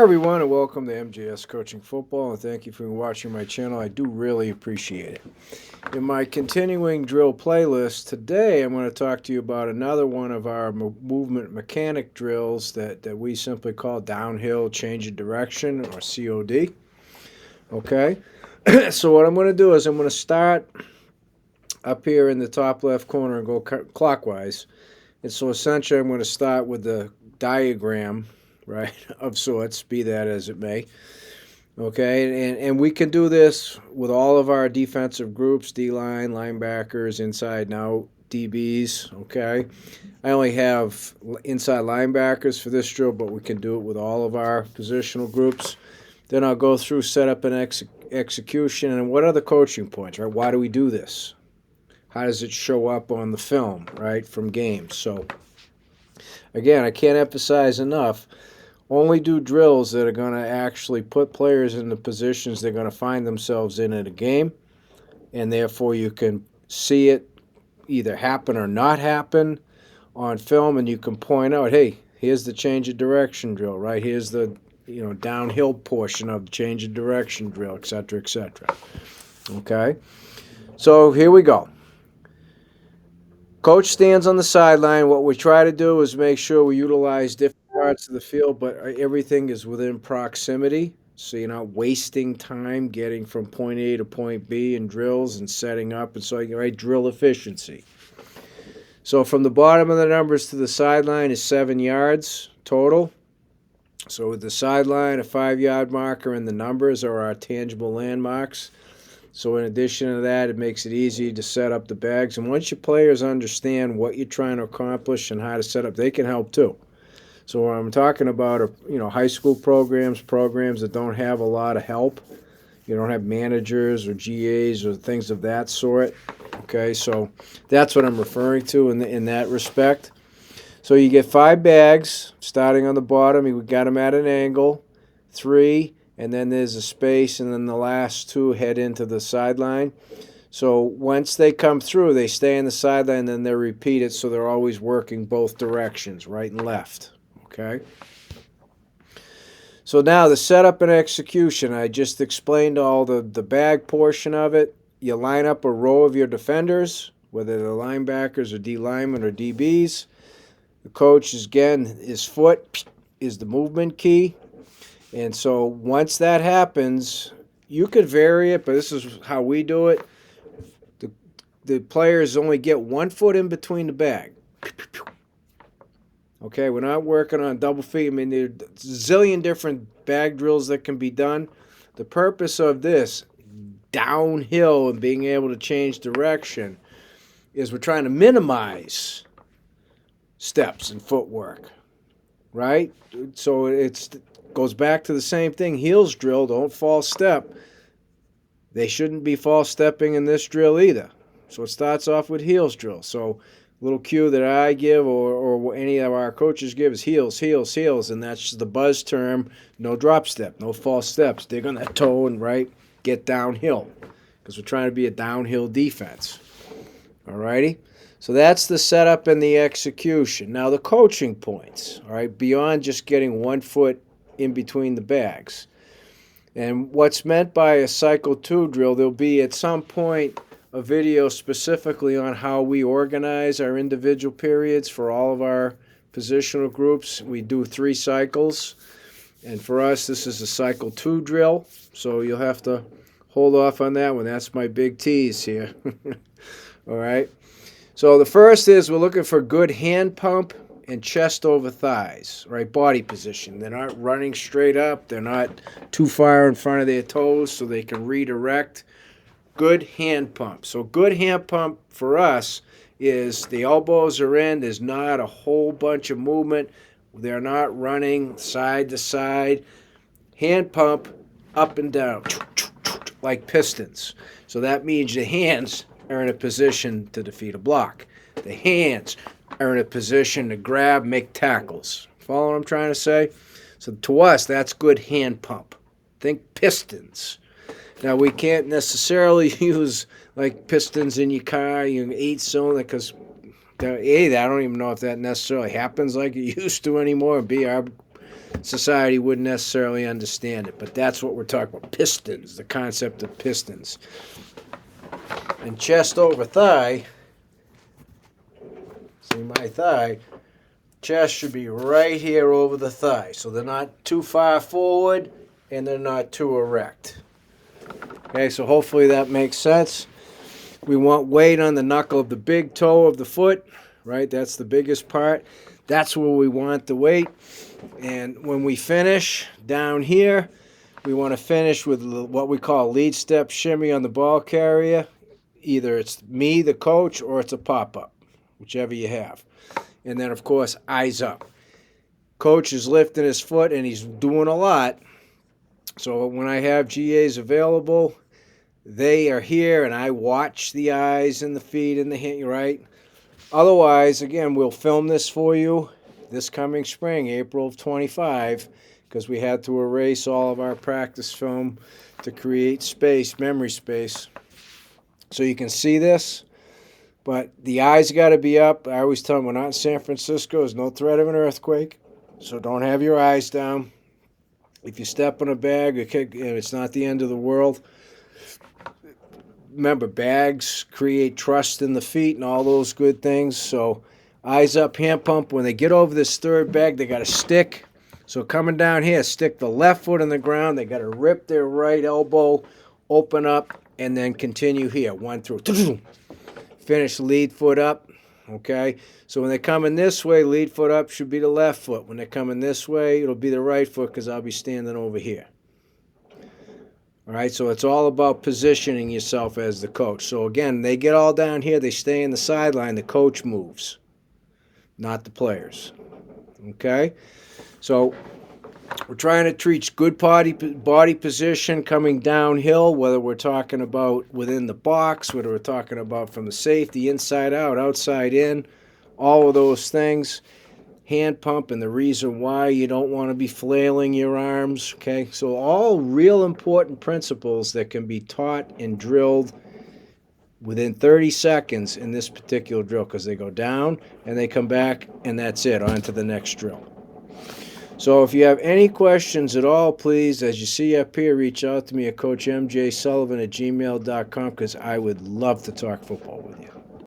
everyone, and welcome to MJS Coaching Football, and thank you for watching my channel. I do really appreciate it. In my continuing drill playlist today, I'm going to talk to you about another one of our movement mechanic drills that we simply call downhill change of direction, or COD. Okay, so what I'm going to do is I'm going to start up here in the top left corner and go clockwise. And so essentially I'm going to start with the diagram, right, of sorts, be that as it may. Okay, and we can do this with all of our defensive groups, D-line, linebackers, inside and out, DBs, okay? I only have inside linebackers for this drill, but we can do it with all of our positional groups. Then I'll go through setup and execution, and what are the coaching points, right? Why do we do this? How does it show up on the film, right, from games? So, again, I can't emphasize enough, only do drills that are going to actually put players in the positions they're going to find themselves in a game, and therefore you can see it either happen or not happen on film, and you can point out, hey, here's the change of direction drill, right? Here's the downhill portion of the change of direction drill, etc., etc. Okay? So here we go. Coach stands on the sideline. What we try to do is make sure we utilize different parts of the field, but everything is within proximity, so you're not wasting time getting from point A to point B in drills and setting up, and so you can drill efficiency. So from the bottom of the numbers to the sideline is 7 yards total. So with the sideline, a 5-yard marker, and the numbers are our tangible landmarks. So in addition to that, it makes it easy to set up the bags. And once your players understand what you're trying to accomplish and how to set up, they can help too. So what I'm talking about are, high school programs that don't have a lot of help. You don't have managers or GAs or things of that sort. Okay, so that's what I'm referring to in that respect. So you get 5 bags starting on the bottom. We got them at an angle, 3. And then there's a space, and then the last 2 head into the sideline. So once they come through, they stay in the sideline, and then they're repeated, so they're always working both directions, right and left. Okay? So now the setup and execution. I just explained all the bag portion of it. You line up a row of your defenders, whether they're linebackers or D linemen or DBs. The coach, again, his foot is the movement key. And so once that happens, you could vary it, but this is how we do it. The players only get 1 foot in between the bag. Okay, we're not working on double feet. I mean, there's a zillion different bag drills that can be done. The purpose of this, downhill and being able to change direction, is we're trying to minimize steps and footwork, right? So it's goes back to the same thing. Heels drill, don't false step. They shouldn't be false stepping in this drill either. So it starts off with heels drill. So little cue that I give or any of our coaches give is heels, heels, heels, and that's the buzz term. No drop step, no false steps. Dig on that toe and get downhill, because we're trying to be a downhill defense. Alrighty? So that's the setup and the execution. Now the coaching points, all right, beyond just getting 1 foot in between the bags. And what's meant by a cycle 2 drill, there'll be at some point a video specifically on how we organize our individual periods for all of our positional groups. We do 3 cycles, and for us this is a cycle 2 drill, so you'll have to hold off on that one. That's my big tease here. All right, so the first is we're looking for good hand pump and chest over thighs, right? Body position. They're not running straight up. They're not too far in front of their toes, so they can redirect. Good hand pump. So good hand pump for us is the elbows are in. There's not a whole bunch of movement. They're not running side to side. Hand pump up and down like pistons. So that means the hands are in a position to defeat a block. The hands are in a position to grab, make tackles. Follow what I'm trying to say? So to us, that's good hand pump. Think pistons. Now, we can't necessarily use like pistons in your car, your 8-cylinder, because A, I don't even know if that necessarily happens like it used to anymore. B, our society wouldn't necessarily understand it. But that's what we're talking about. Pistons, the concept of pistons. And chest over thigh, see my thigh, chest should be right here over the thigh. So they're not too far forward and they're not too erect. Okay, so hopefully that makes sense. We want weight on the knuckle of the big toe of the foot, right? That's the biggest part. That's where we want the weight. And when we finish down here, we want to finish with what we call lead step shimmy on the ball carrier. Either it's me, the coach, or it's a pop-up, whichever you have. And then, of course, eyes up. Coach is lifting his foot, and he's doing a lot. So when I have GAs available, they are here, and I watch the eyes and the feet and the hand, right? Otherwise, again, we'll film this for you this coming spring, April of 25, because we had to erase all of our practice film to create space, memory space. So you can see this, but the eyes got to be up. I always tell them we're not in San Francisco. There's no threat of an earthquake, so don't have your eyes down. If you step on a bag, it's not the end of the world. Remember, bags create trust in the feet and all those good things. So eyes up, hand pump. When they get over this third bag, they got to stick. So coming down here, stick the left foot on the ground. They got to rip their right elbow, open up, and then continue here. 1 through. Finish lead foot up. Okay? So when they're coming this way, lead foot up should be the left foot. When they're coming this way, it'll be the right foot because I'll be standing over here. All right, so it's all about positioning yourself as the coach. So again, they get all down here, they stay in the sideline, the coach moves, not the players. Okay? So we're trying to reach good body position coming downhill, whether we're talking about within the box, whether we're talking about from the safety, inside out, outside in, all of those things. Hand pump and the reason why you don't want to be flailing your arms, okay? So all real important principles that can be taught and drilled within 30 seconds in this particular drill because they go down and they come back and that's it, on to the next drill. So if you have any questions at all, please, as you see up here, reach out to me at coachmjsullivan@gmail.com because I would love to talk football with you.